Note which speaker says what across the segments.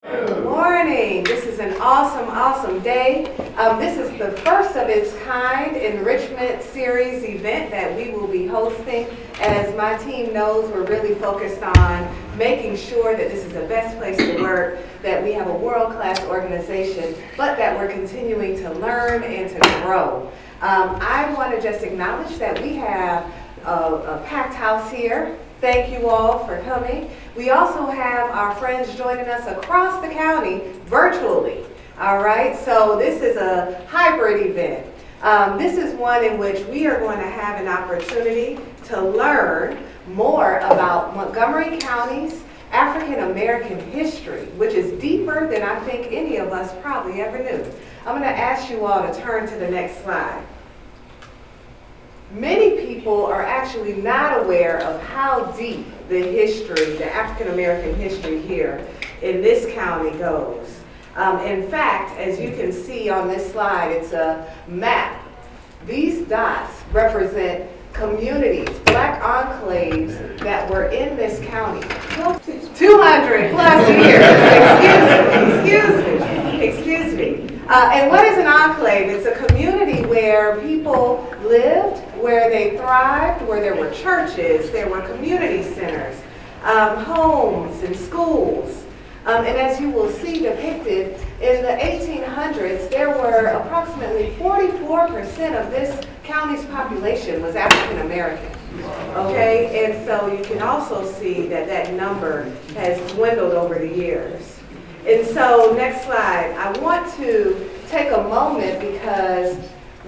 Speaker 1: Good morning. This is an awesome day. This is the first of its kind enrichment series event that we will be hosting. As my team knows, we're really focused on making sure that this is the best place to work, that we have a world-class organization, but that we're continuing to learn and to grow. I want to just acknowledge that we have a packed house here. Thank you all for coming. We also have our friends joining us across the county virtually. All right, so this is a hybrid event. This is one in which we are going to have an opportunity to learn more about Montgomery County's African American history, which is deeper than I think any of us probably ever knew. I'm going to ask you all to turn to the next slide. Many people are actually not aware of how deep the history, the African American history here in this county goes. In fact, as you can see on this slide, it's a map. These dots represent communities, black enclaves that were in this county. 200 plus years, excuse me. And what is an enclave? It's a community where people lived, where they thrived, where there were churches, there were community centers, homes and schools. And as you will see depicted, in the 1800s, there were approximately 44% of this county's population was African American. Okay, and so you can also see that that number has dwindled over the years. And so, next slide, I want to take a moment because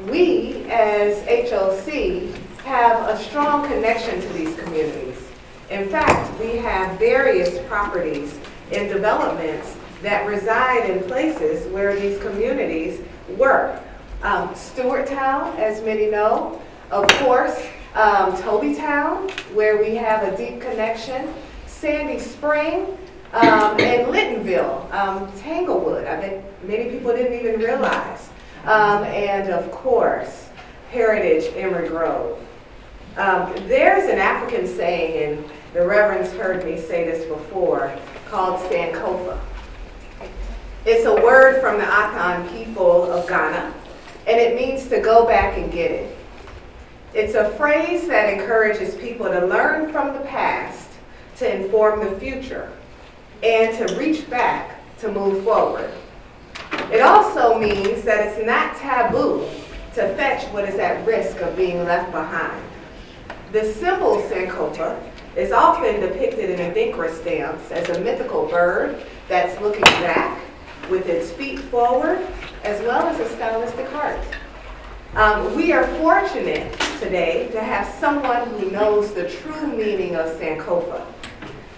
Speaker 1: we, as HOC, have a strong connection to these communities. In fact, we have various properties and developments that reside in places where these communities were. Stewarttown, as many know, of course, Tobytown, where we have a deep connection, Sandy Spring, and Littonville, Tanglewood, I bet many people didn't even realize. And of course, Heritage Emory Grove. There's an African saying, and the Reverend's heard me say this before, called Sankofa. It's a word from the Akan people of Ghana, and it means to go back and get it. It's a phrase that encourages people to learn from the past to inform the future and to reach back to move forward. It also means that it's not taboo to fetch what is at risk of being left behind. The symbol Sankofa is often depicted in Adinkra stamps as a mythical bird that's looking back with its feet forward, as well as a stylistic heart. We are fortunate today to have someone who knows the true meaning of Sankofa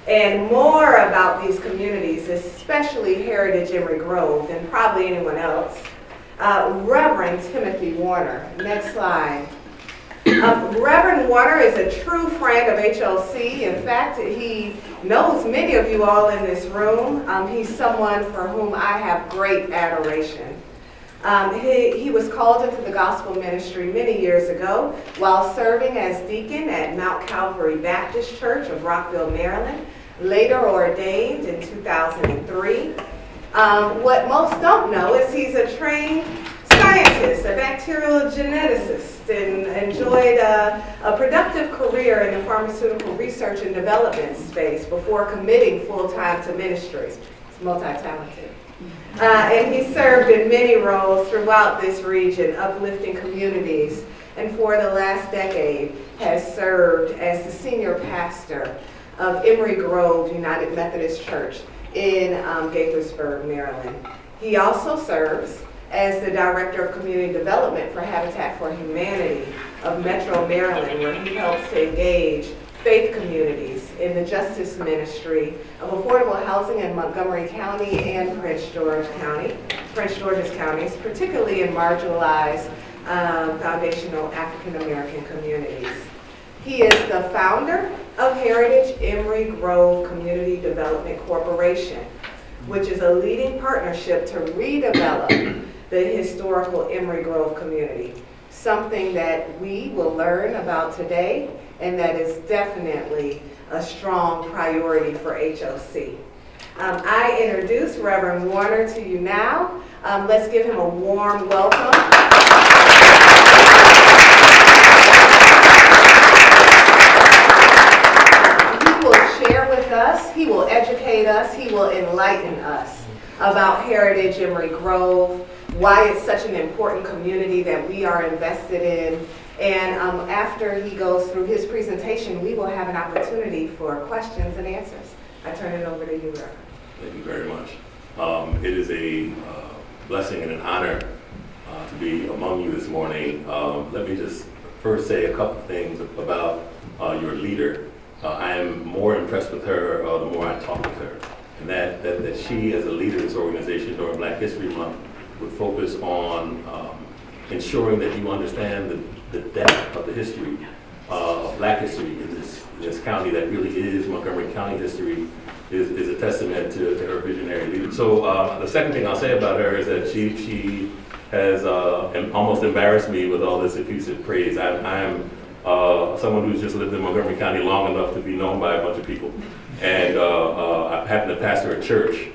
Speaker 1: and more about these communities, especially Heritage Emory Grove, than probably anyone else. Reverend Timothy Warner. Next slide. Reverend Warner is a true friend of HOC. In fact, he knows many of you all in this room. He's someone for whom I have great adoration. He was called into the gospel ministry many years ago while serving as deacon at Mount Calvary Baptist Church of Rockville, Maryland, later ordained in 2003. What most don't know is he's a trained scientist, a bacterial geneticist, and enjoyed a productive career in the pharmaceutical research and development space before committing full-time to ministry. He's multi-talented. And he served in many roles throughout this region, uplifting communities, and for the last decade has served as the senior pastor of Emory Grove United Methodist Church in Gaithersburg, Maryland. He also serves as the Director of Community Development for Habitat for Humanity of Metro Maryland, where he helps to engage faith communities in the justice ministry of affordable housing in Montgomery County and Prince George's counties, particularly in marginalized foundational African American communities. He is the founder of Heritage Emory Grove Community Development Corporation, which is a leading partnership to redevelop the historical Emory Grove community, something that we will learn about today and that is definitely a strong priority for HOC. I introduce Reverend Warner to you now. Let's give him a warm welcome. He will share with us, he will educate us, he will enlighten us about Heritage Emory Grove, why it's such an important community that we are invested in. And after he goes through his presentation, we will have an opportunity for questions and answers. I turn it over to you, Reverend.
Speaker 2: Thank you very much. It is a blessing and an honor to be among you this morning. Let me just first say a couple things about your leader. I am more impressed with her the more I talk with her. And that she, as a leader of this organization during Black History Month, would focus on ensuring that you understand the depth of the history of Black history in this county that really is Montgomery County history is a testament to her visionary leadership. So the second thing I'll say about her is that she has almost embarrassed me with all this effusive praise. I'm someone who's just lived in Montgomery County long enough to be known by a bunch of people. And I happen to pastor a church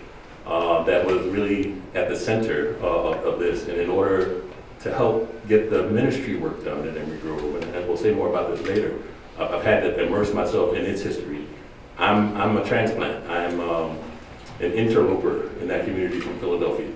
Speaker 2: that was really at the center of this. And in order to help get the ministry work done at Emory Grove, and we'll say more about this later, I've had to immerse myself in its history. I'm a transplant. I'm an interloper in that community from Philadelphia.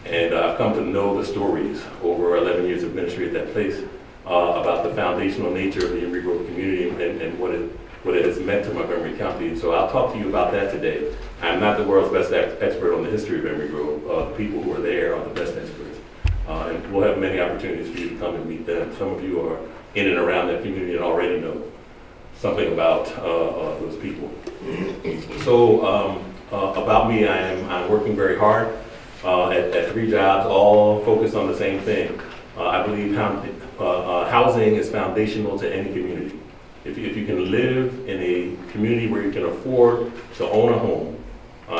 Speaker 2: And I've come to know the stories over 11 years of ministry at that place about the foundational nature of the Emory Grove community and what it has meant to Montgomery County. And so I'll talk to you about that today. I'm not the world's best expert on the history of Emory Grove. The people who are there are the best experts. And we'll have many opportunities for you to come and meet them. Some of you are in and around that community and already know something about those people. So about me, I'm working very hard at 3 jobs, all focused on the same thing. I believe housing is foundational to any community. If you can live in a community where you can afford to own a home,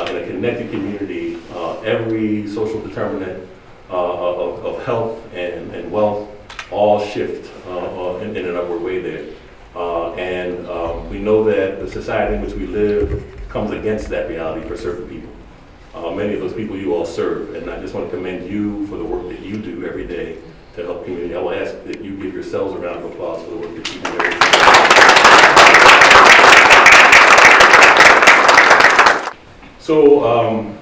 Speaker 2: in a connected community, every social determinant of health and wealth all shift in an upward way there. And we know that the society in which we live comes against that reality for certain people. Many of those people you all serve, and I just want to commend you for the work that you do every day to help community. I will ask that you give yourselves a round of applause for the work that you do every day. So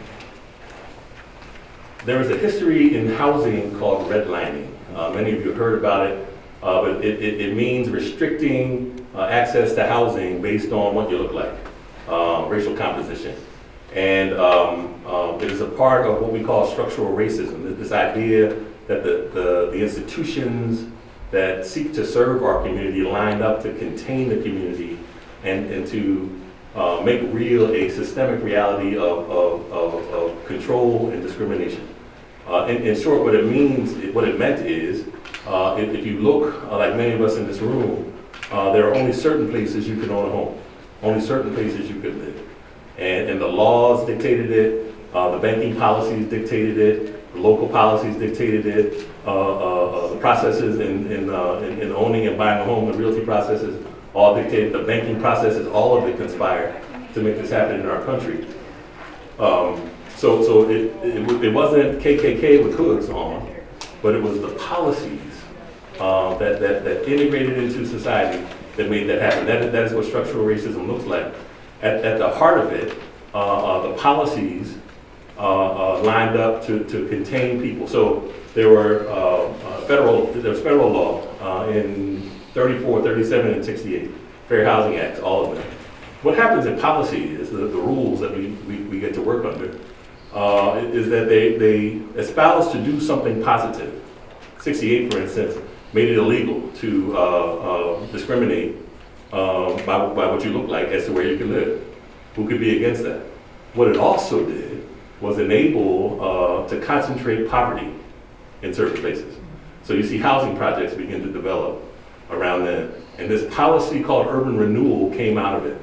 Speaker 2: there is a history in housing called redlining. Many of you have heard about it, but it means restricting access to housing based on what you look like, racial composition. And it is a part of what we call structural racism, this idea that the institutions that seek to serve our community lined up to contain the community and to make real a systemic reality of control and discrimination. In short, what it meant is, if you look like many of us in this room, there are only certain places you can own a home, only certain places you could live. And the laws dictated it, the banking policies dictated it, the local policies dictated it, the processes in owning and buying a home, the realty processes all dictated, the banking processes, all of it conspired to make this happen in our country. So it wasn't KKK with hoods on, but it was the policies that integrated into society that made that happen. That is what structural racism looks like. At the heart of it, the policies lined up to contain people. So there was federal law in 34, 37, and 68, Fair Housing Acts, all of them. What happens in policy is the rules that we get to work under is that they espouse to do something positive. 68, for instance, made it illegal to discriminate by what you look like as to where you can live. Who could be against that? What it also did was enable to concentrate poverty in certain places. So you see housing projects begin to develop around then. And this policy called urban renewal came out of it.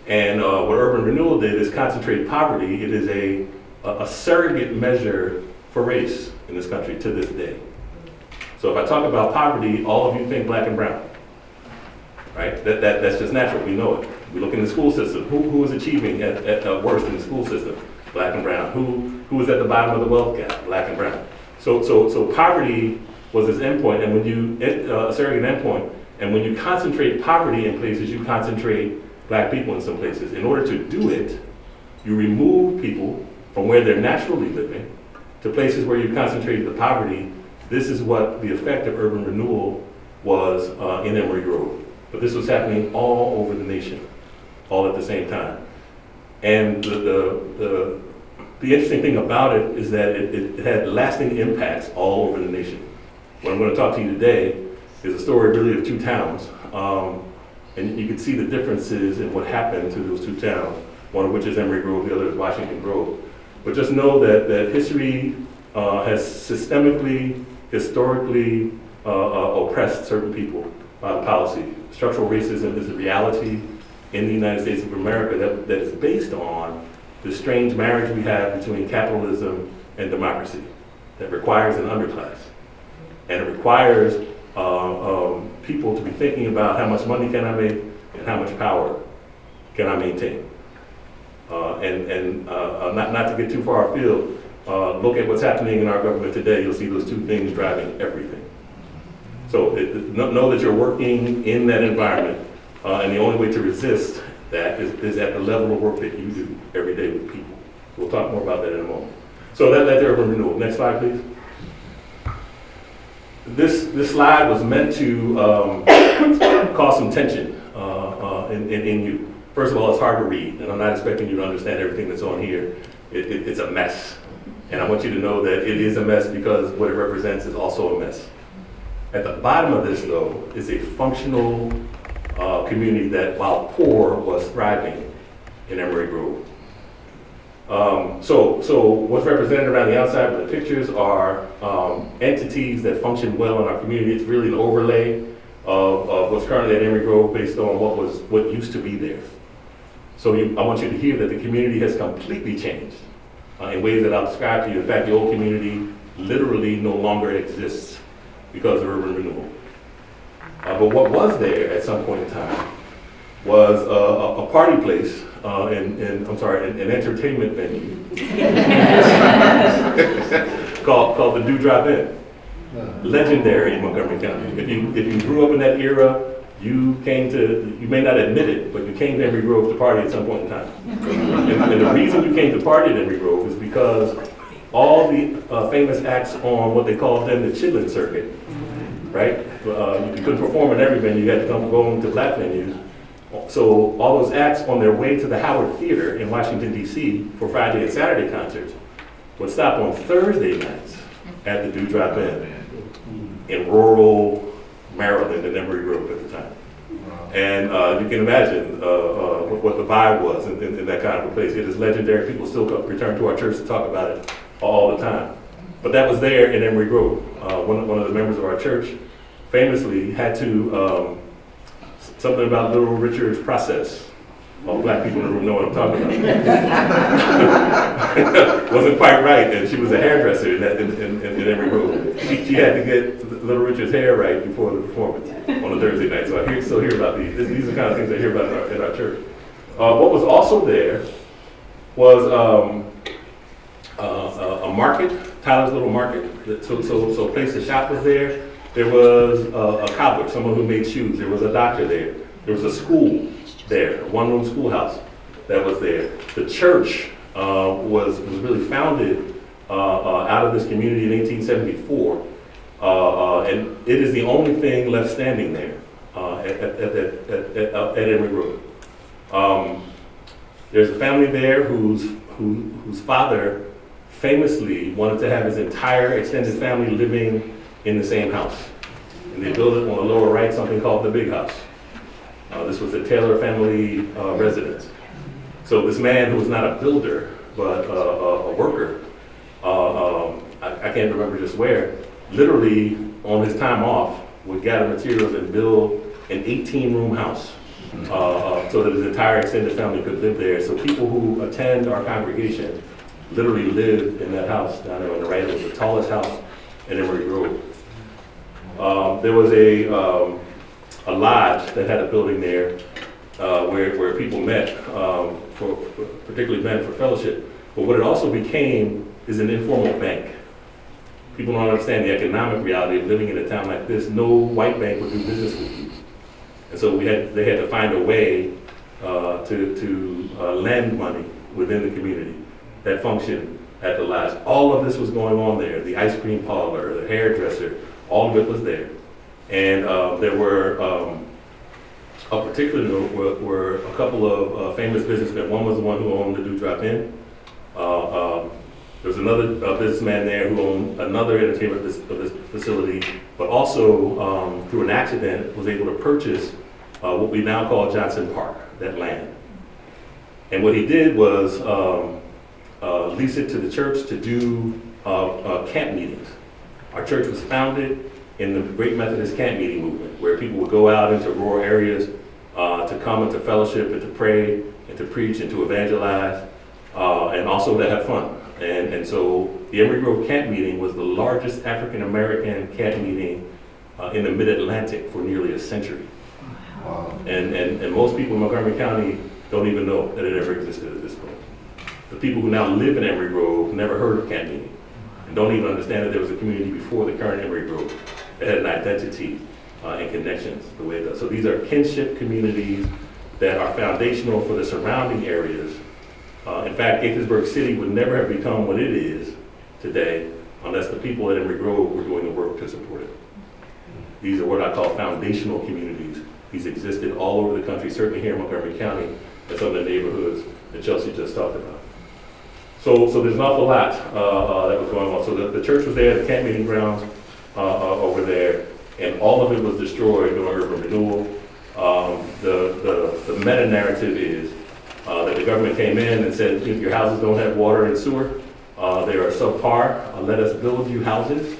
Speaker 2: And what urban renewal did is concentrate poverty. It is a surrogate measure for race in this country to this day. So if I talk about poverty, all of you think black and brown. right? That's just natural, we know it. We look in the school system, who is achieving at worst in the school system? Black and brown. Who is at the bottom of the wealth gap? Black and brown. So poverty was its endpoint, and when you, a surrogate endpoint, and when you concentrate poverty in places, you concentrate black people in some places. In order to do it, you remove people from where they're naturally living to places where you concentrated the poverty. This is what the effect of urban renewal was in Emory Grove. But this was happening all over the nation, all at the same time. And the interesting thing about it is that it had lasting impacts all over the nation. What I'm going to talk to you today is a story really of two towns. And you can see the differences in what happened to those two towns, one of which is Emory Grove, the other is Washington Grove. But just know that history has systemically, historically oppressed certain people by policy. Structural racism is a reality in the United States of America that is based on the strange marriage we have between capitalism and democracy that requires an underclass. And it requires people to be thinking about how much money can I make and how much power can I maintain. Not to get too far afield, look at what's happening in our government today. You'll see those two things driving everything. So know that you're working in that environment, and the only way to resist that is at the level of work that you do every day with people. We'll talk more about that in a moment. So that's urban renewal. Next slide, please. This slide was meant to cause some tension in you. First of all, it's hard to read, and I'm not expecting you to understand everything that's on here. It's a mess. And I want you to know that it is a mess because what it represents is also a mess. At the bottom of this, though, is a functional community that, while poor, was thriving in Emory Grove. So what's represented around the outside of the pictures are entities that function well in our community. It's really an overlay of what's currently at Emory Grove based on what used to be there. So I want you to hear that the community has completely changed in ways that I'll describe to you. In fact, the old community literally no longer exists because of urban renewal. But what was there at some point in time was a party place, an entertainment venue called the Dewdrop Inn. Legendary in Montgomery County. If you grew up in that era, you may not admit it, but you came to Emory Grove to party at some point in time. And the reason you came to party at Emory Grove is because all the famous acts on what they called then the chitlin circuit, right? You couldn't perform in every venue, you had to go into black venues. So all those acts on their way to the Howard Theater in Washington, D.C. for Friday and Saturday concerts would stop on Thursday nights at the Dewdrop Inn in rural Maryland and Emory Grove at the time. And you can imagine what the vibe was in that kind of a place. It is legendary. People still return to our church to talk about it all the time. But that was there in Emory Grove. One of the members of our church famously had to, something about Little Richard's process. All black people in the room know what I'm talking about. Wasn't quite right, and she was a hairdresser in Emory Grove. She had to get Little Richard's hair right before the performance on a Thursday night. So I still hear about these. These are the kind of things I hear about in our church. What was also there was a market, Tyler's Little Market. So a place to shop was there. There was a cobbler, someone who made shoes. There was a doctor there. There was a school there, a one-room schoolhouse that was there. The church was really founded out of this community in 1874, and it is the only thing left standing there at Emory Grove. There's a family there whose father famously wanted to have his entire extended family living in the same house. And they built it on the lower right, something called the Big House. This was a Taylor family residence. So this man who was not a builder, but a worker, I can't remember just where, literally on his time off would gather materials and build an 18-room house so that his entire extended family could live there. So people who attend our congregation literally lived in that house down there on the right. It was the tallest house in Emory Grove. There was a a lodge that had a building there where people met, particularly men for fellowship. But what it also became is an informal bank. People don't understand the economic reality of living in a town like this. No white bank would do business with you. And so they had to find a way to lend money within the community that functioned at the lodge. All of this was going on there. The ice cream parlor, the hairdresser, all of it was there. And there were, of particular note, were a couple of famous businessmen. One was the one who owned the Dewdrop Inn. There was another businessman there who owned another entertainment facility, but also through an accident was able to purchase what we now call Johnson Park, that land. And what he did was lease it to the church to do camp meetings. Our church was founded in the Great Methodist Camp Meeting movement, where people would go out into rural areas to come and to fellowship and to pray and to preach and to evangelize and also to have fun. And so the Emory Grove Camp Meeting was the largest African American camp meeting in the Mid-Atlantic for nearly a century. Wow. And most people in Montgomery County don't even know that it ever existed at this point. The people who now live in Emory Grove never heard of camp meeting and don't even understand that there was a community before the current Emory Grove that had an identity and connections the way it does. So these are kinship communities that are foundational for the surrounding areas. In fact, Gaithersburg City would never have become what it is today unless the people at Emory Grove were doing the work to support it. These are what I call foundational communities. These existed all over the country, certainly here in Montgomery County, and some of the neighborhoods that Chelsea just talked about. So there's an awful lot that was going on. So the church was there, the camp meeting grounds over there, and all of it was destroyed during urban renewal. The meta-narrative is that the government came in and said, if your houses don't have water and sewer, they are subpar, let us build you houses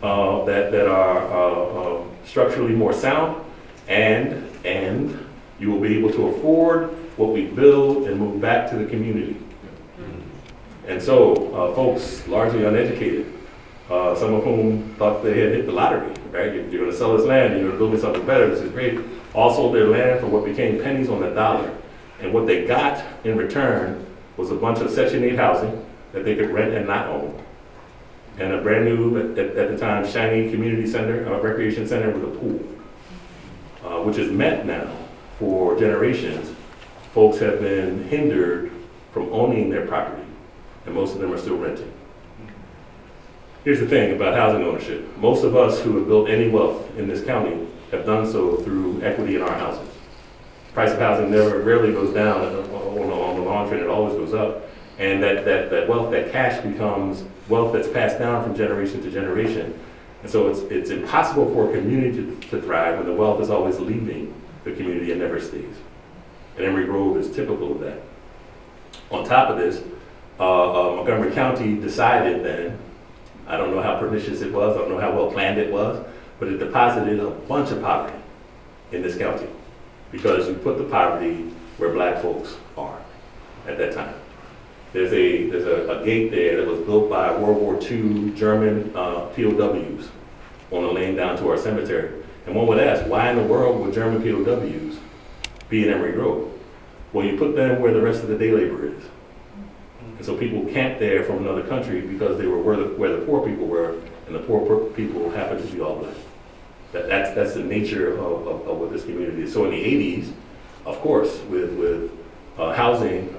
Speaker 2: that are structurally more sound, and you will be able to afford what we build and move back to the community. And so folks largely uneducated, some of whom thought they had hit the lottery, right? You're going to sell this land and you're going to build me something better, this is great. All sold their land for what became pennies on the dollar. And what they got in return was a bunch of Section 8 housing that they could rent and not own. And a brand new, at the time, shiny community center, recreation center with a pool, which has meant now for generations, folks have been hindered from owning their property, and most of them are still renting. Here's the thing about housing ownership. Most of us who have built any wealth in this county have done so through equity in our houses. Price of housing rarely goes down on the long trend, it always goes up. And that wealth, that cash becomes wealth that's passed down from generation to generation. And so it's impossible for a community to thrive when the wealth is always leaving the community and never stays. And Emory Grove is typical of that. On top of this, Montgomery County decided then, I don't know how pernicious it was, I don't know how well planned it was, but it deposited a bunch of poverty in this county because you put the poverty where black folks are at that time. There's a gate there that was built by World War II German POWs on a lane down to our cemetery. And one would ask, why in the world would German POWs be in Emory Grove? Well, you put them where the rest of the day labor is. And so people camped there from another country because they were where the poor people were, and the poor people happened to be all black. That's the nature of what this community is. So in the 80s, of course, with housing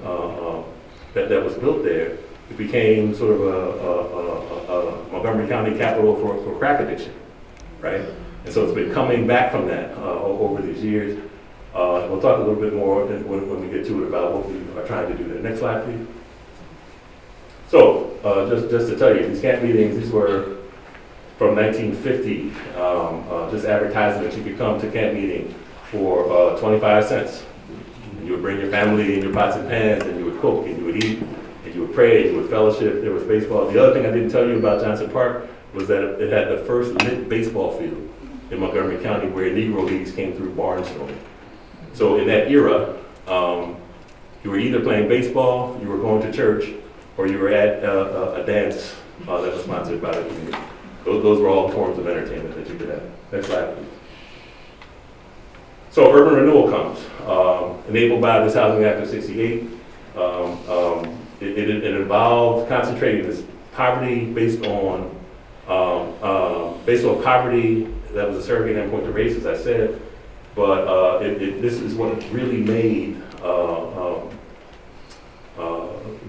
Speaker 2: that was built there, it became sort of a Montgomery County capital for crack addiction, right? And so it's been coming back from that over these years. We'll talk a little bit more when we get to it about what we are trying to do there. Next slide, please. So just to tell you, these camp meetings, these were from 1950, just advertising that you could come to camp meeting for 25 cents. And you would bring your family and your pots and pans, and you would cook, and you would eat, and you would pray, and you would fellowship. There was baseball. The other thing I didn't tell you about Johnson Park was that it had the first lit baseball field in Montgomery County where Negro leagues came through barnstorming. So in that era, you were either playing baseball, you were going to church, or you were at a dance that was sponsored by the community. Those were all forms of entertainment that you could have. Next slide, please. So urban renewal comes, enabled by this Housing Act of '68. It involved concentrating this poverty based on poverty that was a surrogate endpoint to race, as I said. But this is what really made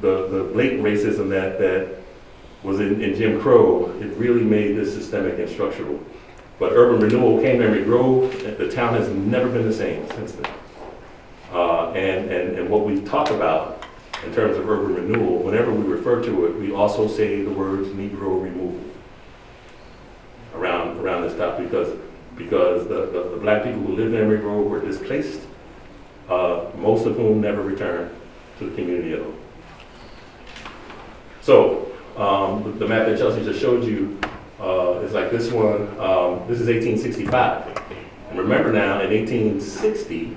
Speaker 2: the blatant racism that was in Jim Crow. It really made this systemic and structural. But urban renewal came to Emery Grove. The town has never been the same since then. And what we talk about in terms of urban renewal, whenever we refer to it, we also say the words Negro removal around this topic because the black people who lived in Emery Grove were displaced, most of whom never returned to the community at all. So the map that Chelsea just showed you is like this one. This is 1865. And remember now, in 1860,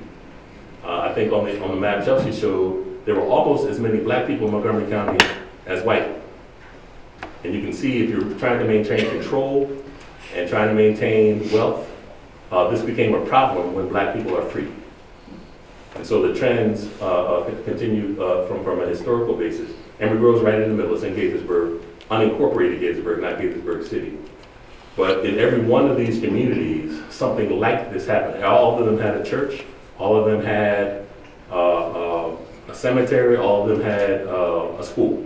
Speaker 2: I think on the map Chelsea showed, there were almost as many black people in Montgomery County as white. And you can see if you're trying to maintain control and trying to maintain wealth, this became a problem when black people are free. And so the trends continue from a historical basis. Emery Grove's right in the middle. It's in Gaithersburg, unincorporated Gaithersburg, not Gaithersburg City. But in every one of these communities, something like this happened. All of them had a church. All of them had a cemetery. All of them had a school.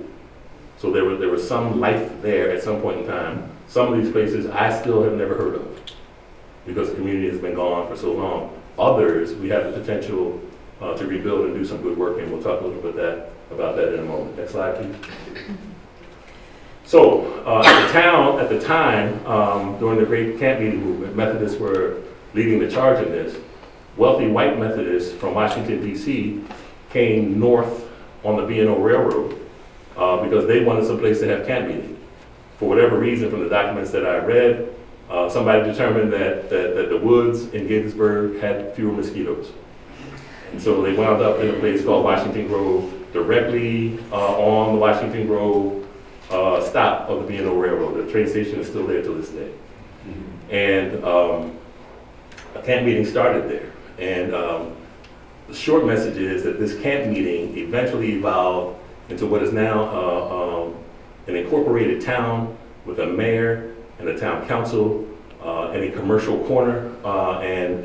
Speaker 2: So there was some life there at some point in time. Some of these places I still have never heard of because the community has been gone for so long. Others, we have the potential to rebuild and do some good work, and we'll talk a little bit about that in a moment. Next slide, please. So at the time, during the Great Camp Meeting movement, Methodists were leading the charge in this. Wealthy white Methodists from Washington, D.C. came north on the B&O Railroad because they wanted some place to have camp meeting. For whatever reason, from the documents that I read, somebody determined that the woods in Gaithersburg had fewer mosquitoes. And so they wound up in a place called Washington Grove, directly on the Washington Grove stop of the B&O Railroad. The train station is still there to this day. And a camp meeting started there. And the short message is that this camp meeting eventually evolved into what is now an incorporated town with a mayor and a town council and a commercial corner and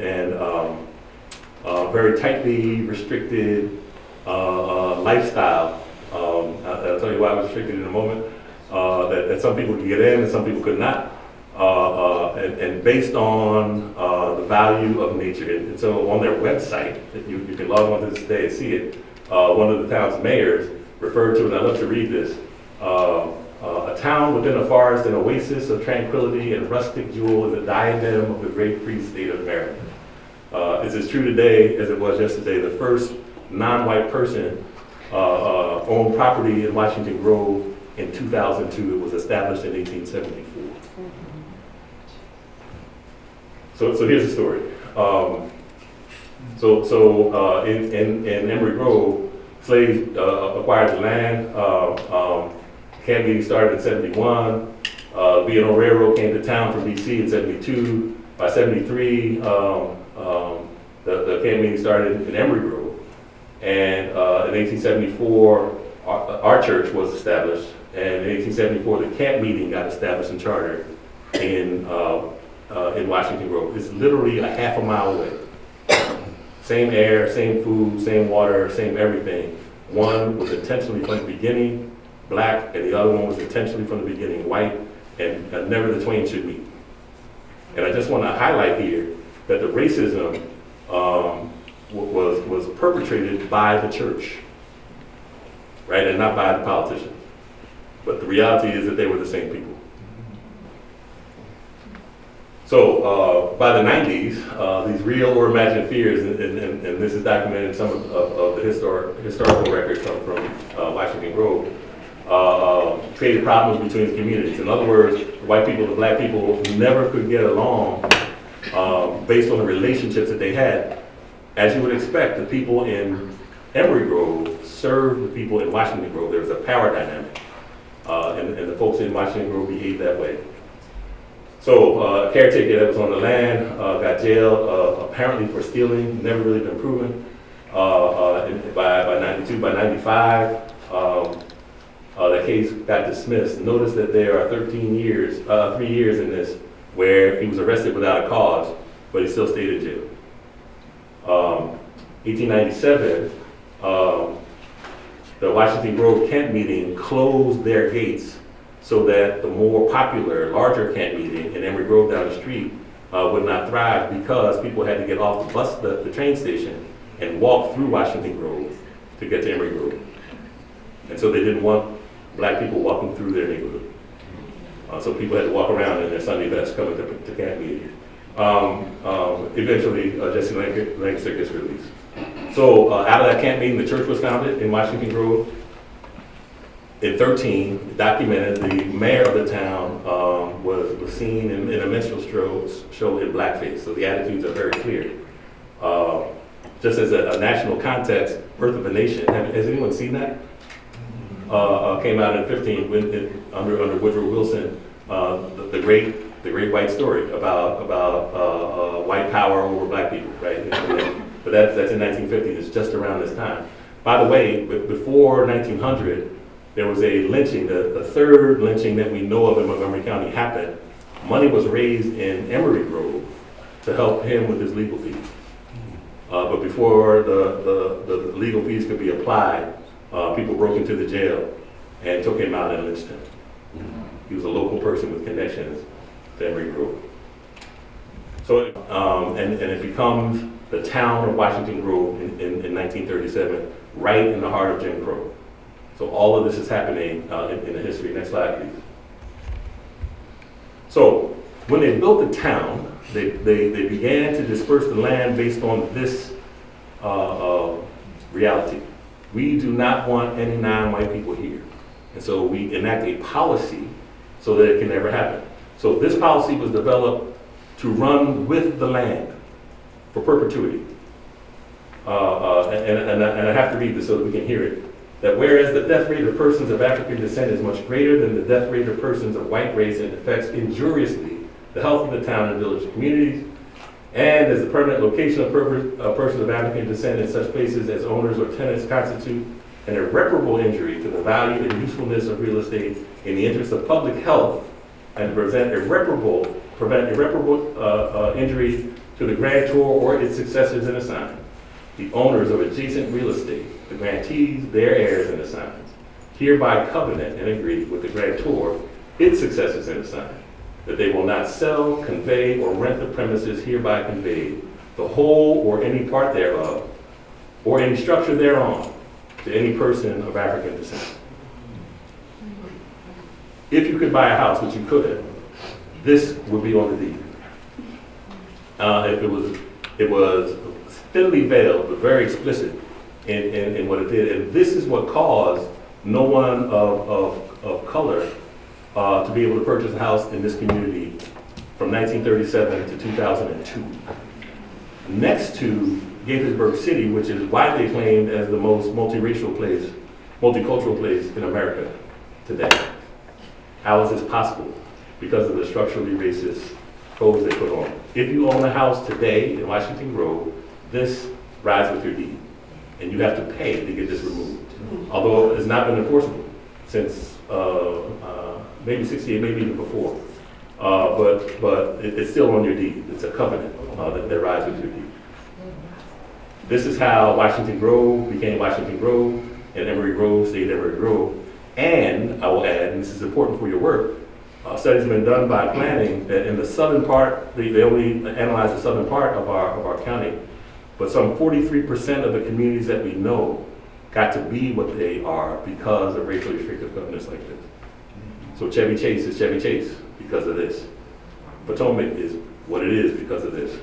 Speaker 2: very tightly restricted lifestyle. I'll tell you why it was restricted in a moment. That some people could get in and some people could not. And based on the value of nature. And so on their website, you can log on to this today and see it, one of the town's mayors referred to, and I love to read this, a town within a forest, an oasis of tranquility and rustic jewel in the diadem of the great free state of Maryland. It's as true today as it was yesterday. The first non-white person owned property in Washington Grove in 2002. It was established in 1874. So here's the story. In Emery Grove, slaves acquired the land. Camp meeting started in 71. B&O Railroad came to town from DC in 72. By 73, the camp meeting started in Emery Grove. And in 1874, our church was established. And in 1874, the camp meeting got established and chartered in Washington Grove. It's literally a half a mile away. Same air, same food, same water, same everything. One was intentionally from the beginning black, and the other one was intentionally from the beginning white, and never the twain should meet. And I just want to highlight here that the racism was perpetrated by the church, right, and not by the politicians. But the reality is that they were the same people. So by the 90s, these real or imagined fears, and this is documented in some of the historical records from Washington Grove, created problems between the communities. In other words, the white people and the black people never could get along based on the relationships that they had. As you would expect, the people in Emery Grove served the people in Washington Grove. There was a power dynamic, and the folks in Washington Grove behaved that way. So a caretaker that was on the land got jailed apparently for stealing, never really been proven. By 92, by 95, the case got dismissed. Notice that there are 13 years, 3 years in this, where he was arrested without a cause, but he still stayed in jail. 1897, the Washington Grove Kent meeting closed their gates so that the more popular, larger Kent meeting in Emory Grove down the street would not thrive, because people had to get off the bus, the train station, and walk through Washington Grove to get to Emory Grove. And so they didn't want black people walking through their neighborhood. So people had to walk around in their Sunday best coming to camp meeting. Eventually, Jesse Lancaster gets released. So out of that camp meeting, the church was founded in Washington Grove. In 13, documented, the mayor of the town was seen in a minstrel show in blackface. So the attitudes are very clear. Just as a national context, Birth of a Nation, has anyone seen that? Came out in 15 under Woodrow Wilson, the great white story about white power over black people, right? But that's in 1950. It's just around this time. By the way, before 1900, there was a lynching, the third lynching that we know of in Montgomery County happened. Money was raised in Emory Grove to help him with his legal fees. But before the legal fees could be applied, people broke into the jail and took him out and lynched him. He was a local person with connections to Emory Grove. So, and it becomes the town of Washington Grove in 1937, right in the heart of Jim Crow. So all of this is happening in the history. Next slide, please. So when they built the town, they began to disperse the land based on this reality. We do not want any non-white people here. And so we enact a policy so that it can never happen. So this policy was developed to run with the land for perpetuity. And I have to read this so that we can hear it. That whereas the death rate of persons of African descent is much greater than the death rate of persons of white race and affects injuriously the health of the town and village communities, and as the permanent location of persons of African descent in such places as owners or tenants constitute an irreparable injury to the value and usefulness of real estate in the interest of public health, and to prevent irreparable injury to the grantor or its successors and assigns, the owners of adjacent real estate, the grantees, their heirs and assigns, hereby covenant and agree with the grantor, its successors and assigns, that they will not sell, convey, or rent the premises hereby conveyed, the whole or any part thereof, or any structure thereon, to any person of African descent. If you could buy a house, which you could, this would be on the deed. It was thinly veiled, but very explicit in what it did. And this is what caused no one of color to be able to purchase a house in this community from 1937 to 2002. Next to Gaithersburg City, which is widely acclaimed as the most multiracial place, multicultural place in America today. How is this possible? Because of the structurally racist codes they put on. If you own a house today in Washington Grove, this rides with your deed, and you have to pay to get this removed. Although it's not been enforceable since maybe 68, maybe even before. But it's still on your deed. It's a covenant that rides with your deed. This is how Washington Grove became Washington Grove, and Emory Grove stayed Emory Grove. And I will add, and this is important for your work, studies have been done by planning that in the southern part, they only analyze the southern part of our county, but some 43% of the communities that we know got to be what they are because of racially restrictive covenants like this. So Chevy Chase is Chevy Chase because of this. Potomac is what it is because of this.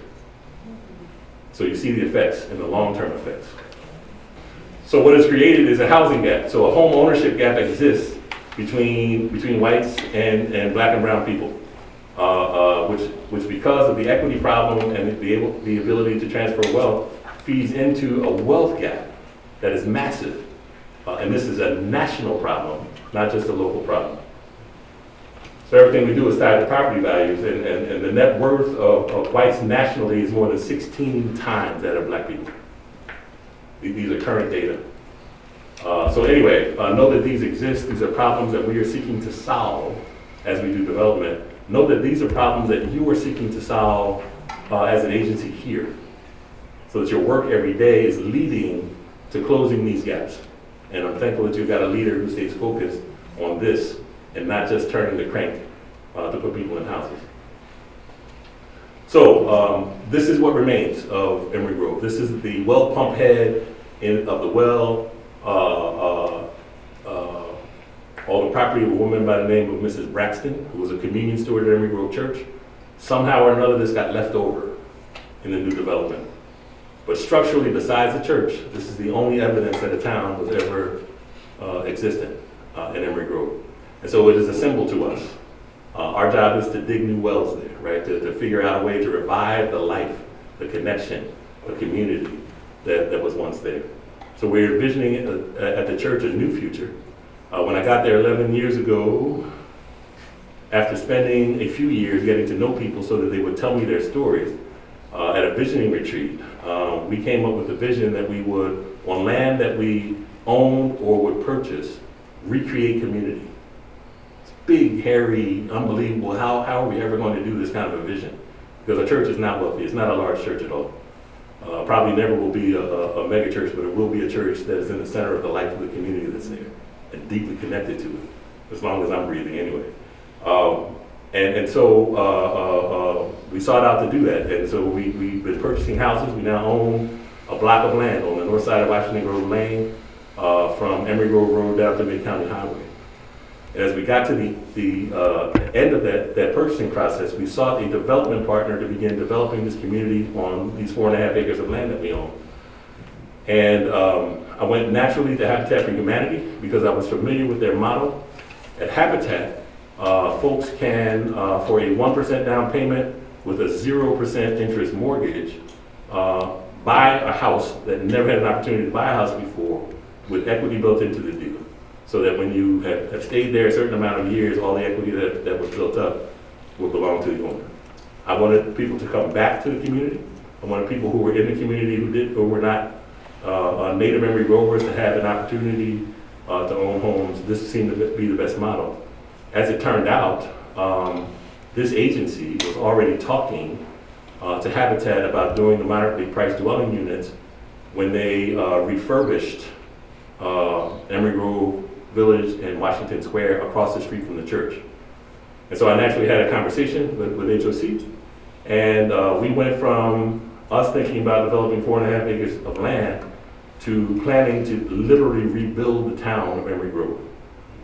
Speaker 2: So you see the effects and the long-term effects. So what is created is a housing gap. So a home ownership gap exists between whites and black and brown people, which because of the equity problem and the ability to transfer wealth feeds into a wealth gap that is massive. And this is a national problem, not just a local problem. So everything we do is tied to property values, and the net worth of whites nationally is more than 16 times that of black people. These are current data. So anyway, know that these exist. These are problems that we are seeking to solve as we do development. Know that these are problems that you are seeking to solve as an agency here. So that your work every day is leading to closing these gaps. And I'm thankful that you've got a leader who stays focused on this and not just turning the crank to put people in houses. So this is what remains of Emory Grove. This is the well pump head of the well, all the property of a woman by the name of Mrs. Braxton, who was a communion steward at Emory Grove Church. Somehow or another, this got left over in the new development. But structurally, besides the church, this is the only evidence that a town was ever existent in Emory Grove. And so it is a symbol to us. Our job is to dig new wells there, right? To figure out a way to revive the life, the connection, the community that was once there. So we're envisioning at the church a new future. When I got there 11 years ago, after spending a few years getting to know people so that they would tell me their stories, at a visioning retreat, we came up with a vision that we would, on land that we owned or would purchase, recreate community. It's big, hairy, unbelievable. How are we ever going to do this kind of a vision? Because our church is not wealthy. It's not a large church at all. Probably never will be a mega church, but it will be a church that is in the center of the life of the community that's there and deeply connected to it, as long as I'm breathing anyway. So we sought out to do that. And so we've been purchasing houses. We now own a block of land on the north side of Washington Grove Lane, from Emory Grove Road down to Mid-County Highway. And as we got to the end of that purchasing process, we sought a development partner to begin developing this community on these 4.5 acres of land that we own. And I went naturally to Habitat for Humanity because I was familiar with their model. At Habitat, folks can, for a 1% down payment with a 0% interest mortgage, buy a house that never had an opportunity to buy a house before with equity built into the deal. So that when you have stayed there a certain amount of years, all the equity that was built up will belong to the owner. I wanted people to come back to the community. I wanted people who were in the community who were not native Emory Grovers to have an opportunity to own homes. This seemed to be the best model. As it turned out, this agency was already talking to Habitat about doing the moderately priced dwelling units when they refurbished Emory Grove Village and Washington Square across the street from the church. And so I naturally had a conversation with HOC, and we went from us thinking about developing 4.5 acres of land to planning to literally rebuild the town of Emory Grove.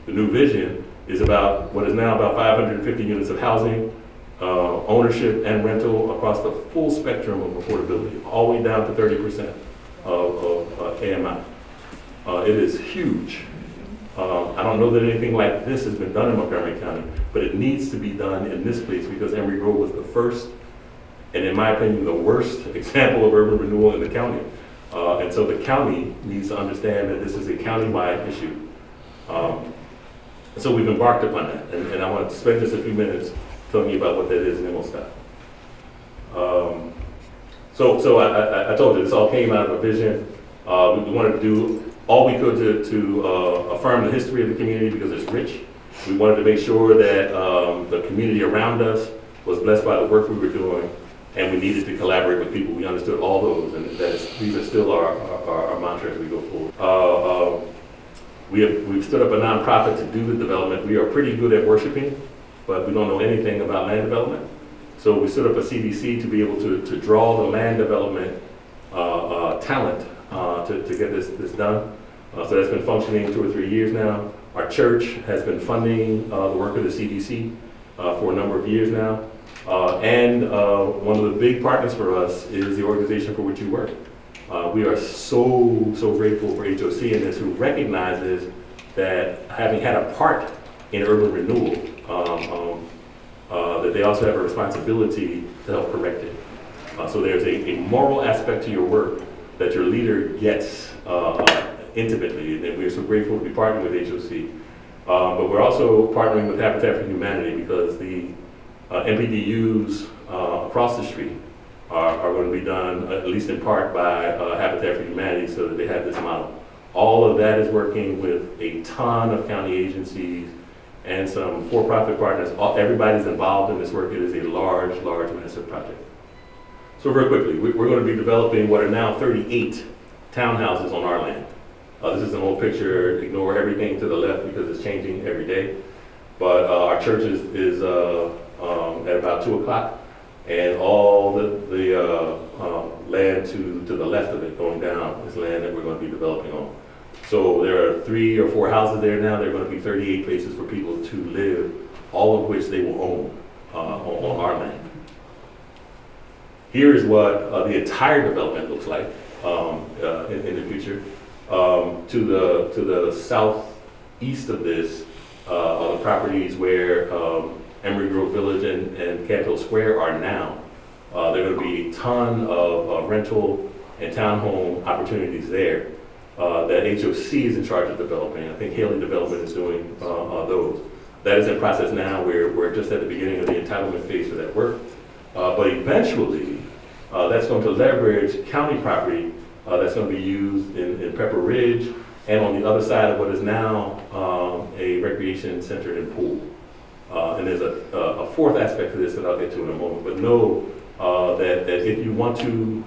Speaker 2: The new vision is about what is now about 550 units of housing, ownership and rental across the full spectrum of affordability, all the way down to 30% of AMI. It is huge. I don't know that anything like this has been done in Montgomery County, but it needs to be done in this place because Emory Grove was the first, and in my opinion, the worst example of urban renewal in the county. And so the county needs to understand that this is a county-wide issue. So we've embarked upon that, and I want to spend just a few minutes telling you about what that is, and then we'll stop. So I told you, this all came out of a vision. We wanted to do all we could to affirm the history of the community because it's rich. We wanted to make sure that the community around us was blessed by the work we were doing, and we needed to collaborate with people. We understood all those, and these are still our mantra as we go forward. We've stood up a nonprofit to do the development. We are pretty good at worshiping, but we don't know anything about land development. So we stood up a CDC to be able to draw the land development talent to get this done. So that's been functioning 2 or 3 years now. Our church has been funding the work of the CDC for a number of years now. And one of the big partners for us is the organization for which you work. We are so grateful for HOC in this, who recognizes that having had a part in urban renewal, that they also have a responsibility to help correct it. So there's a moral aspect to your work that your leader gets intimately, and we're so grateful to be partnering with HOC. But we're also partnering with Habitat for Humanity because the MPDUs across the street are going to be done, at least in part, by Habitat for Humanity so that they have this model. All of that is working with a ton of county agencies and some for-profit partners. Everybody's involved in this work. It is a large, massive project. So very quickly, we're going to be developing what are now 38 townhouses on our land. This is an old picture. Ignore everything to the left because it's changing every day. But our church is at about 2 o'clock, and all the land to the left of it going down is land that we're going to be developing on. So there are 3 or 4 houses there now. There are going to be 38 places for people to live, all of which they will own on our land. Here is what the entire development looks like in the future. To the southeast of this are the properties where Emory Grove Village and Capitol Square are now. There are going to be a ton of rental and townhome opportunities there that HOC is in charge of developing. I think Haley Development is doing those. That is in process now. We're just at the beginning of the entitlement phase for that work. But eventually, that's going to leverage county property that's going to be used in Pepper Ridge and on the other side of what is now a recreation center and pool. And there's a fourth aspect to this that I'll get to in a moment. But know that if you want to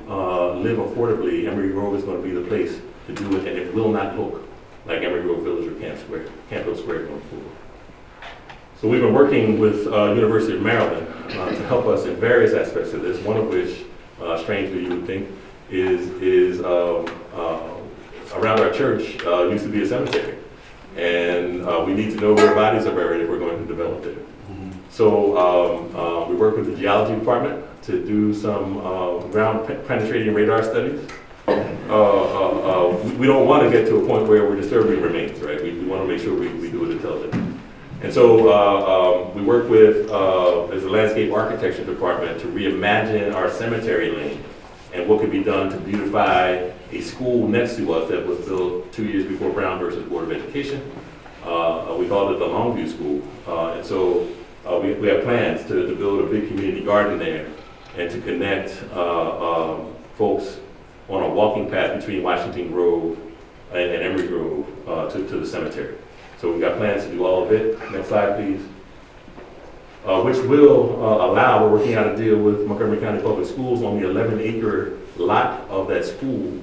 Speaker 2: live affordably, Emory Grove is going to be the place to do it, and it will not look like Emory Grove Village or Capitol Square going forward. So we've been working with University of Maryland to help us in various aspects of this, one of which, strangely you would think, is around our church used to be a cemetery. And we need to know where bodies are buried if we're going to develop it. So we work with the geology department to do some ground penetrating radar studies. We don't want to get to a point where we're disturbing remains, right? We want to make sure we do it intelligently. And so we work with, there's a landscape architecture department to reimagine our cemetery lane and what could be done to beautify a school next to us that was built 2 years before Brown versus Board of Education. We called it the Longview School. And so we have plans to build a big community garden there and to connect folks on a walking path between Washington Grove and Emory Grove to the cemetery. So we've got plans to do all of it. Next slide, please. Which will allow, we're working out a deal with Montgomery County Public Schools on the 11-acre lot of that school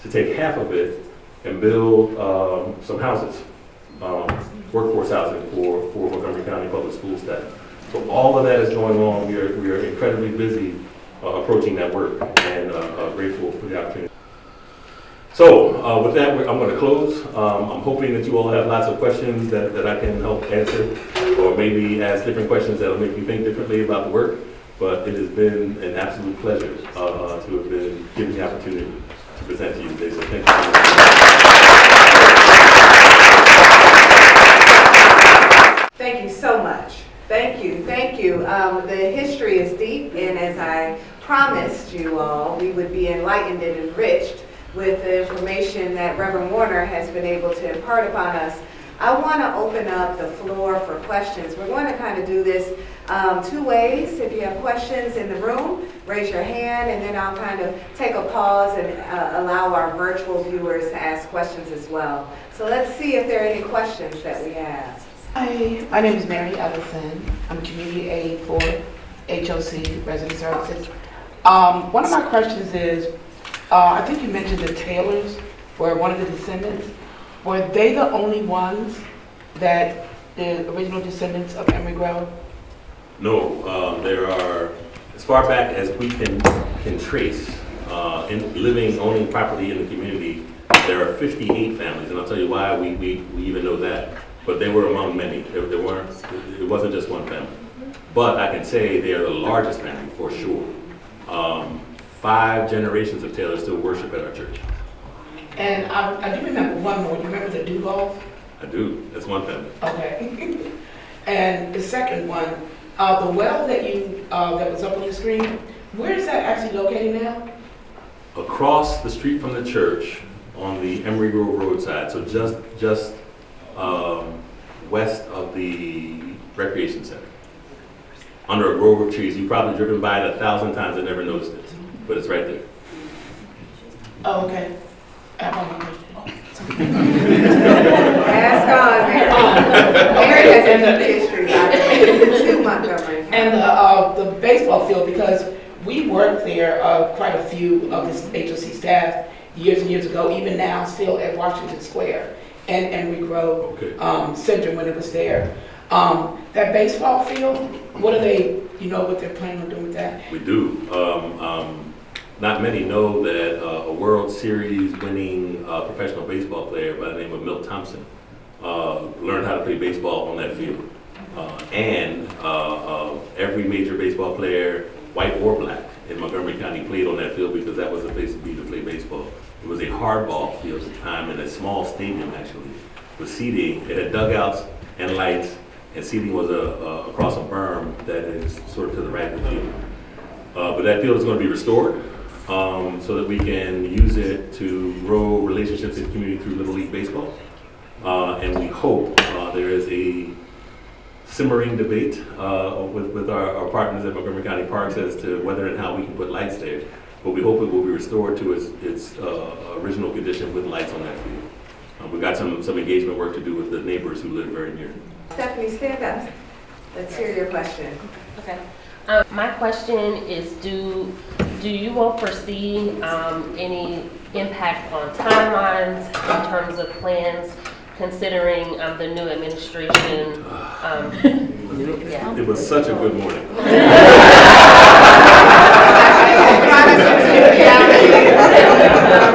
Speaker 2: to take half of it and build some houses, workforce housing for Montgomery County Public School staff. So all of that is going on. We are incredibly busy approaching that work and grateful for the opportunity. So with that, I'm going to close. I'm hoping that you all have lots of questions that I can help answer, or maybe ask different questions that will make you think differently about the work. But it has been an absolute pleasure to have been given the opportunity to present to you today. So thank you.
Speaker 1: Thank you so much. Thank you. Thank you. The history is deep, and as I promised you all, we would be enlightened and enriched with the information that Reverend Warner has been able to impart upon us. I want to open up the floor for questions. We're going to kind of do this 2 ways. If you have questions in the room, raise your hand, and then I'll kind of take a pause and allow our virtual viewers to ask questions as well. So let's see if there are any questions that we have.
Speaker 3: Hi, my name is Mary Ellison. I'm community aide for HOC Resident Services. One of my questions is, I think you mentioned the Taylors were one of the descendants. Were they the only ones that the original descendants of Emory Grove?
Speaker 2: No, there are, as far back as we can trace, in living, owning property in the community, there are 58 families, and I'll tell you why we even know that. But they were among many. It wasn't just one family. But I can say they are the largest family for sure. 5 generations of Taylors still worship at our church.
Speaker 3: And I do remember one more. You remember the Duvall?
Speaker 2: I do. That's one family.
Speaker 3: Okay. And the second one, the well that was up on the screen, where is that actually located now?
Speaker 2: Across the street from the church on the Emory Grove roadside. So just west of the recreation center, under a grove of trees. You've probably driven by it 1,000 times and never noticed it, but it's right there.
Speaker 3: Oh, okay. I have one more question.
Speaker 1: Ask on, Mary has a deep history, by the way, to Montgomery County.
Speaker 3: And the baseball field, because we worked there, quite a few of this HOC staff years and years ago, even now still at Washington Square and Emory Grove Center when it was there. That baseball field, what are they, you know what they're planning on doing with that?
Speaker 2: We do. Not many know that a World Series winning professional baseball player by the name of Milt Thompson learned how to play baseball on that field. And every major baseball player, white or black, in Montgomery County played on that field because that was the place to be to play baseball. It was a hardball field at the time in a small stadium, actually, with seating. It had dugouts and lights, and seating was across a berm that is sort of to the right of the field. But that field is going to be restored so that we can use it to grow relationships in the community through Little League Baseball. And we hope there is a simmering debate with our partners at Montgomery County Parks as to whether and how we can put lights there. But we hope it will be restored to its original condition with lights on that field. We've got some engagement work to do with the neighbors who live very near.
Speaker 1: Stephanie, stand up. Let's hear your question.
Speaker 4: Okay. My question is, do you all foresee any impact on timelines in terms of plans, considering the new administration? Yeah.
Speaker 2: It was such a good morning.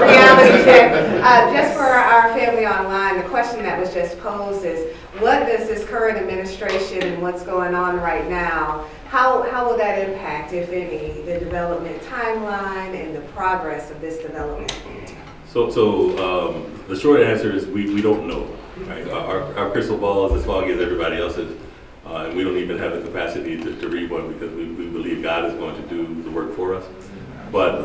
Speaker 1: Reality check. Just for our family online, the question that was just posed is, what does this current administration and what's going on right now, how will that impact, if any, the development timeline and the progress of this development?
Speaker 2: So the short answer is we don't know. Right? Our crystal ball is as foggy as everybody else's, and we don't even have the capacity to read one because we believe God is going to do the work for us. But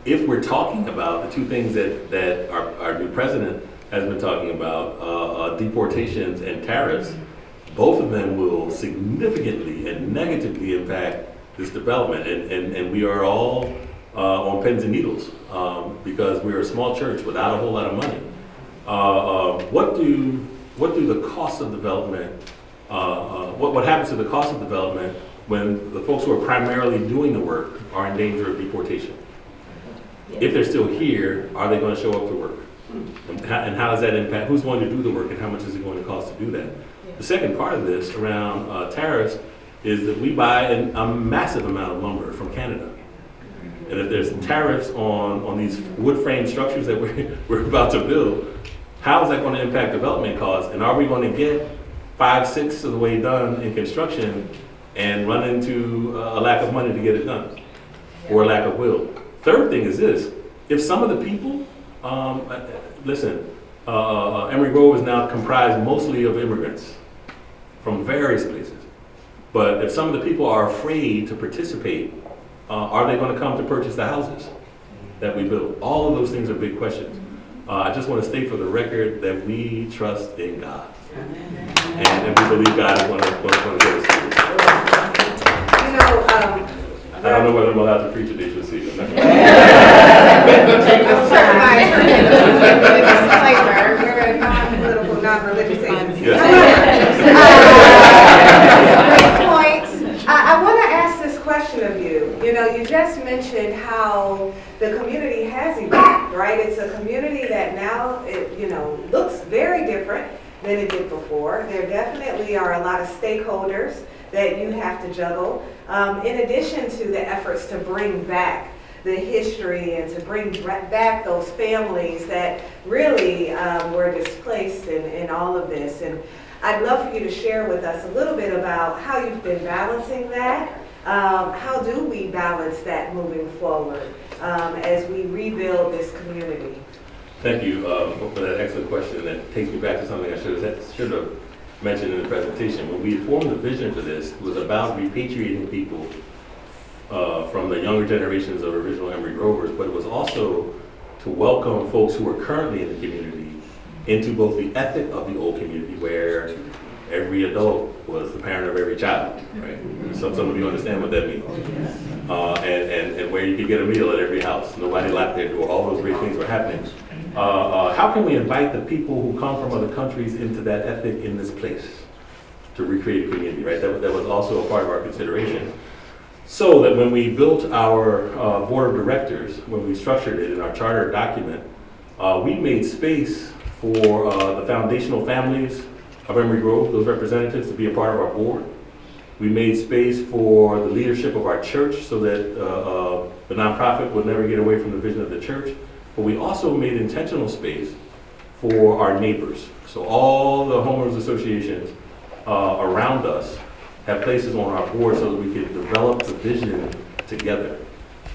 Speaker 2: if we're talking about the two things that our new president has been talking about, deportations and tariffs, both of them will significantly and negatively impact this development. And we are all on pins and needles because we're a small church without a whole lot of money. What do the costs of development, what happens to the cost of development when the folks who are primarily doing the work are in danger of deportation? If they're still here, are they going to show up to work? And how does that impact, who's going to do the work and how much is it going to cost to do that? The second part of this around tariffs is that we buy a massive amount of lumber from Canada. And if there's tariffs on these wood frame structures that we're about to build, how is that going to impact development costs? And are we going to get 5/6 of the way done in construction and run into a lack of money to get it done, or a lack of will? Third thing is this: if some of the people, listen, Emory Grove is now comprised mostly of immigrants from various places. But if some of the people are afraid to participate, are they going to come to purchase the houses that we build? All of those things are big questions. I just want to state for the record that we trust in God. And we believe God is going to get us through this.
Speaker 1: You know,
Speaker 2: I don't know whether I'm allowed to preach at HOC.
Speaker 1: I'm disclaimer, we're a non-political, non-religious agency. Great points. I want to ask this question of you. You know, you just mentioned how the community has evolved, right? It's a community that now, looks very different than it did before. There definitely are a lot of stakeholders that you have to juggle, in addition to the efforts to bring back the history and to bring back those families that really were displaced in all of this. And I'd love for you to share with us a little bit about how you've been balancing that. How do we balance that moving forward as we rebuild this community?
Speaker 2: Thank you for that excellent question. That takes me back to something I should have mentioned in the presentation. When we formed the vision for this, it was about repatriating people from the younger generations of original Emory Grovers, but it was also to welcome folks who are currently in the community into both the ethic of the old community, where every adult was the parent of every child, right? Some of you understand what that means. And where you could get a meal at every house. Nobody locked their door. All those great things were happening. How can we invite the people who come from other countries into that ethic in this place to recreate a community, right? That was also a part of our consideration. So that when we built our board of directors, when we structured it in our charter document, we made space for the foundational families of Emory Grove, those representatives, to be a part of our board. We made space for the leadership of our church so that the nonprofit would never get away from the vision of the church. But we also made intentional space for our neighbors. So all the homeowners associations around us have places on our board so that we can develop the vision together.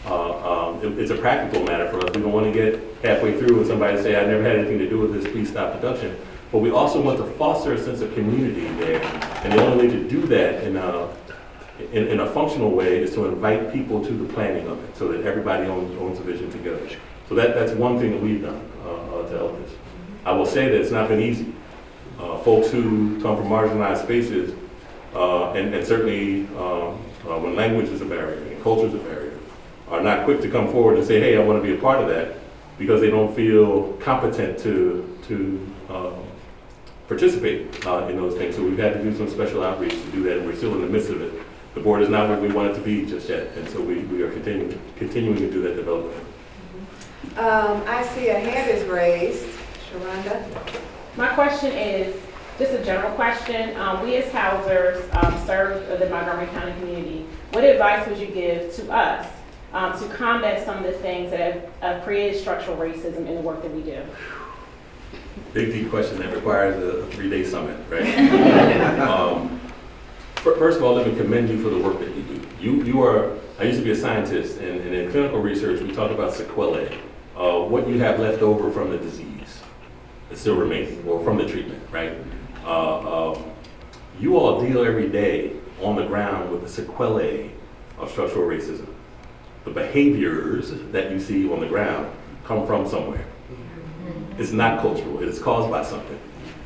Speaker 2: It's a practical matter for us. We don't want to get halfway through and somebody say, I never had anything to do with this, please stop production. But we also want to foster a sense of community there. And the only way to do that in a functional way is to invite people to the planning of it so that everybody owns the vision together. So that's one thing that we've done to help this. I will say that it's not been easy. Folks who come from marginalized spaces, and certainly when language is a barrier and culture is a barrier, are not quick to come forward and say, hey, I want to be a part of that, because they don't feel competent to participate in those things. So we've had to do some special outreach to do that, and we're still in the midst of it. The board is not where we want it to be just yet, and so we are continuing to do that development.
Speaker 1: I see a hand is raised. Sharonda?
Speaker 5: My question is just a general question. We as housers serve the Montgomery County community. What advice would you give to us to combat some of the things that have created structural racism in the work that we do?
Speaker 2: Big, deep question that requires a 3-day summit, right? First of all, let me commend you for the work that you do. I used to be a scientist, and in clinical research, we talk about sequelae, what you have left over from the disease that's still remaining, or from the treatment, right? You all deal every day on the ground with the sequelae of structural racism. The behaviors that you see on the ground come from somewhere. It's not cultural, it is caused by something.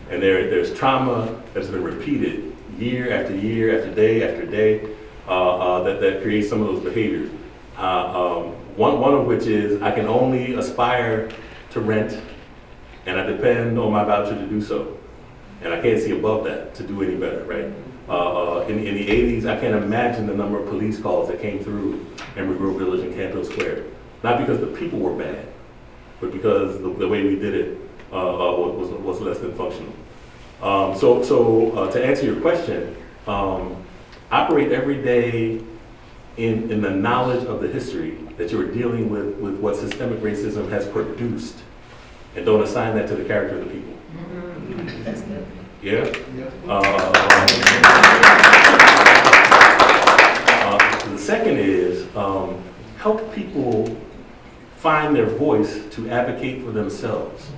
Speaker 2: And there's trauma that's been repeated year after year, after day, that creates some of those behaviors. One of which is, I can only aspire to rent, and I depend on my voucher to do so. And I can't see above that to do any better, right? In the 80s, I can't imagine the number of police calls that came through Emory Grove Village and Campbell Square. Not because the people were bad, but because the way we did it was less than functional. So to answer your question, operate every day in the knowledge of the history that you're dealing with what systemic racism has produced, and don't assign that to the character of the people.
Speaker 4: That's good.
Speaker 2: Yeah? The second is help people find their voice to advocate for themselves.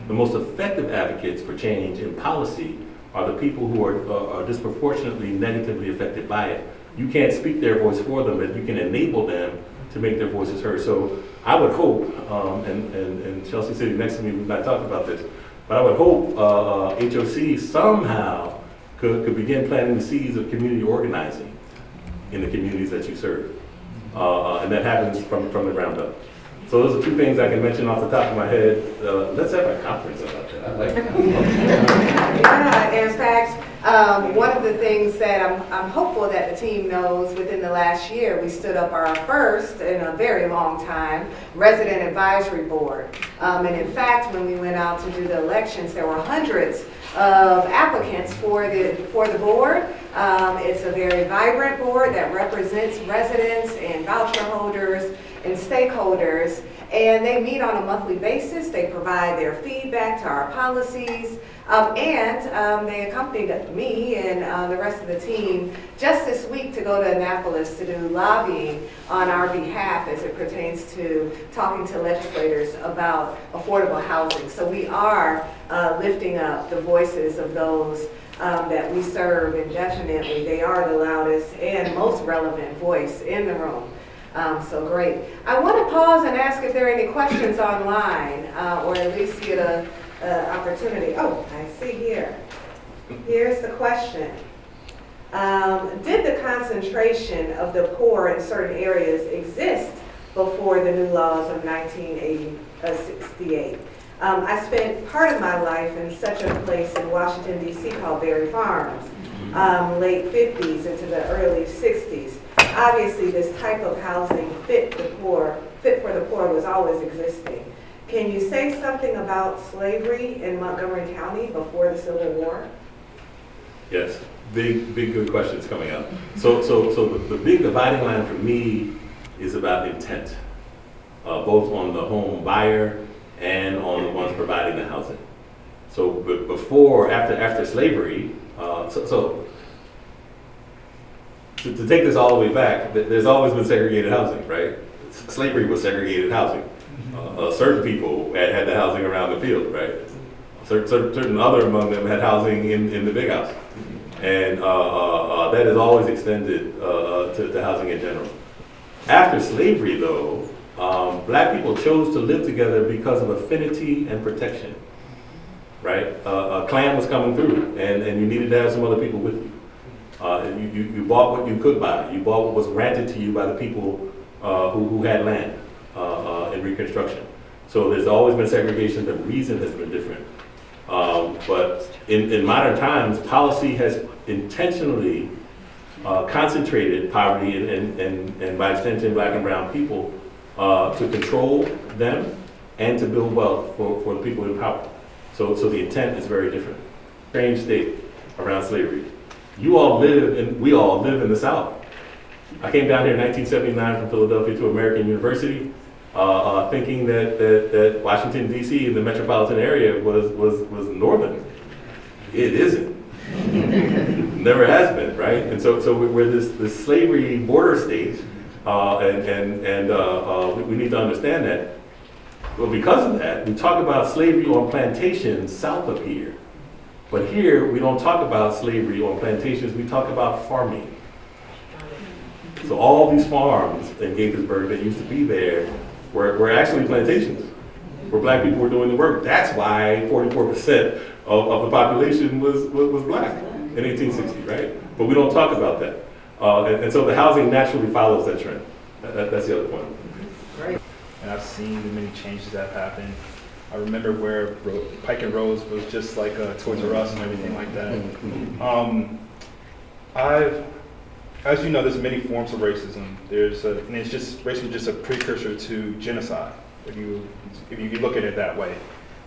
Speaker 2: The most effective advocates for change in policy are the people who are disproportionately negatively affected by it. You can't speak their voice for them, but you can enable them to make their voices heard. So I would hope, and Chelsea sitting next to me, we've not talked about this, but I would hope HOC somehow could begin planting the seeds of community organizing in the communities that you serve. And that happens from the ground up. So those are two things I can mention off the top of my head. Let's have a conference about that. I like that.
Speaker 1: Yeah, in fact, one of the things that I'm hopeful that the team knows, within the last year, we stood up our first in a very long time resident advisory board. And in fact, when we went out to do the elections, there were hundreds of applicants for the board. It's a very vibrant board that represents residents and voucher holders and stakeholders, and they meet on a monthly basis. They provide their feedback to our policies, and they accompanied me and the rest of the team just this week to go to Annapolis to do lobbying on our behalf as it pertains to talking to legislators about affordable housing. So we are lifting up the voices of those that we serve, and definitely they are the loudest and most relevant voice in the room. So great. I want to pause and ask if there are any questions online, or at least get a opportunity. Oh, I see here. Here's the question. Did the concentration of the poor in certain areas exist before the new laws of 1968? I spent part of my life in such a place in Washington, D.C. called Berry Farms, late 50s into the early 60s. Obviously, this type of housing fit for the poor was always existing. Can you say something about slavery in Montgomery County before the Civil War?
Speaker 2: Yes, big good questions coming up. So the big dividing line for me is about intent, both on the home buyer and on the ones providing the housing. So after slavery, to take this all the way back, there's always been segregated housing, right? Slavery was segregated housing. Certain people had the housing around the field, right? Certain other among them had housing in the big house. And that has always extended to housing in general. After slavery, though, black people chose to live together because of affinity and protection, right? A clan was coming through, and you needed to have some other people with you. You bought what you could buy. You bought what was granted to you by the people who had land in Reconstruction. So there's always been segregation. The reason has been different. But in modern times, policy has intentionally concentrated poverty and by extension black and brown people to control them and to build wealth for the people in power. So the intent is very different. Strange state around slavery. We all live in the South. I came down here in 1979 from Philadelphia to American University, thinking that Washington D.C. and the metropolitan area was northern. It isn't. Never has been, right? And so we're this slavery border state, and we need to understand that. Well, because of that, we talk about slavery on plantations south of here. But here, we don't talk about slavery on plantations, we talk about farming. So all these farms in Gaithersburg that used to be there were actually plantations, where black people were doing the work. That's why 44% of the population was black in 1860, right? But we don't talk about that. And so the housing naturally follows that trend. That's the other point.
Speaker 1: Great.
Speaker 6: And I've seen the many changes that have happened. I remember where Pike and Rose was just like Toys R Us and everything like that. As you know, there's many forms of racism. And it's just racism is just a precursor to genocide. If you look at it that way,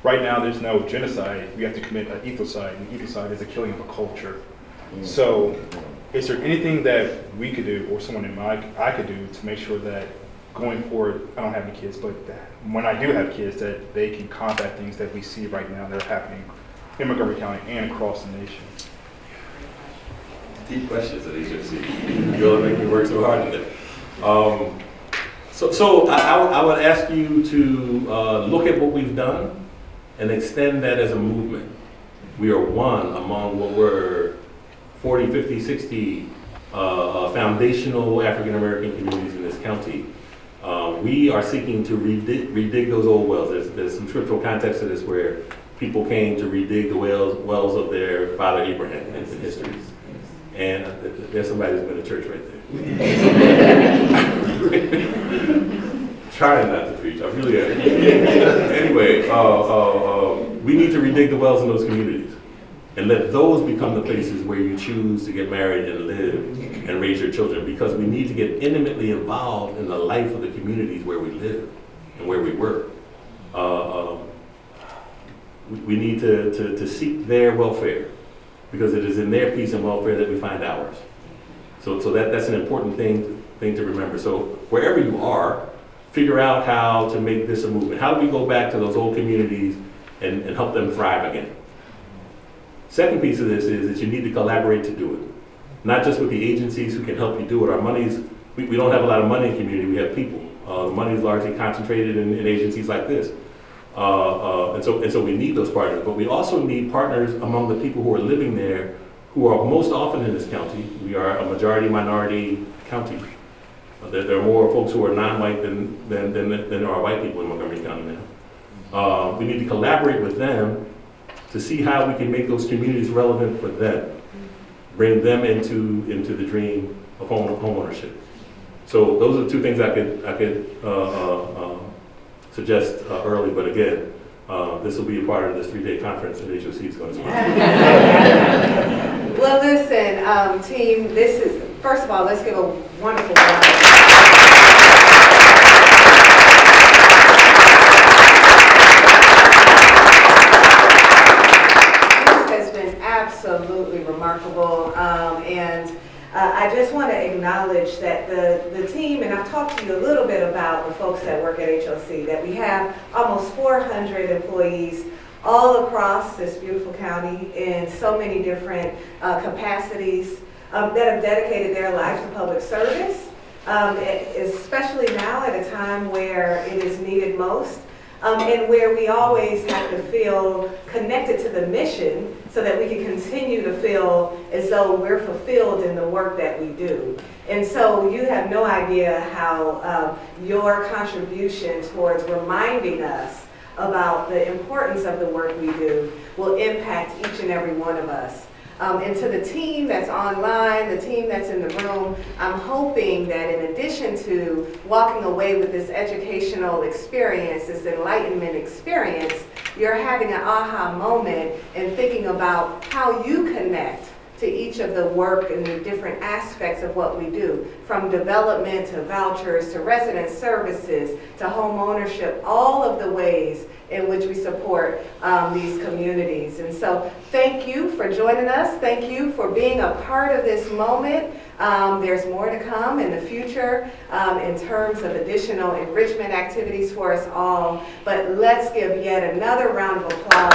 Speaker 6: right now there's no genocide. We have to commit an ethocide, and ethocide is a killing of a culture. So, is there anything that we could do, or someone I could do, to make sure that going forward, I don't have any kids, but when I do have kids, that they can combat things that we see right now that are happening in Montgomery County and across the nation?
Speaker 2: Deep questions at HFC. You'll make me work so hard on it. So I would ask you to look at what we've done and extend that as a movement. We are one among what were 40, 50, 60 foundational African American communities in this county. We are seeking to redig those old wells. There's some scriptural context to this where people came to redig the wells of their father Abraham in history. And there's somebody who's been to church right there. Trying not to preach, I really am. Anyway, we need to redig the wells in those communities and let those become the places where you choose to get married and live and raise your children, because we need to get intimately involved in the life of the communities where we live and where we work. We need to seek their welfare, because it is in their peace and welfare that we find ours. So that's an important thing to remember. So wherever you are, figure out how to make this a movement. How do we go back to those old communities and help them thrive again? Second piece of this is that you need to collaborate to do it. Not just with the agencies who can help you do it. Our money's, we don't have a lot of money in community, we have people. The money is largely concentrated in agencies like this. And so we need those partners, but we also need partners among the people who are living there, who are most often in this county. We are a majority minority county. There are more folks who are non-white than there are white people in Montgomery County now. We need to collaborate with them to see how we can make those communities relevant for them, bring them into the dream of homeownership. So those are the two things I could suggest early, but again, this will be a part of this 3-day conference that HOC is going to sponsor.
Speaker 1: Well, listen, team, this is, first of all, let's give a wonderful round. This has been absolutely remarkable, and I just want to acknowledge that the team, and I've talked to you a little bit about the folks that work at HOC, that we have almost 400 employees all across this beautiful county in so many different capacities that have dedicated their life to public service, especially now at a time where it is needed most, and where we always have to feel connected to the mission so that we can continue to feel as though we're fulfilled in the work that we do. And so you have no idea how your contribution towards reminding us about the importance of the work we do will impact each and every one of us. And to the team that's online, the team that's in the room, I'm hoping that in addition to walking away with this educational experience, this enlightenment experience, you're having an aha moment and thinking about how you connect to each of the work and the different aspects of what we do, from development to vouchers to resident services to home ownership, all of the ways in which we support these communities. And so thank you for joining us. Thank you for being a part of this moment. There's more to come in the future in terms of additional enrichment activities for us all. But let's give yet another round of applause.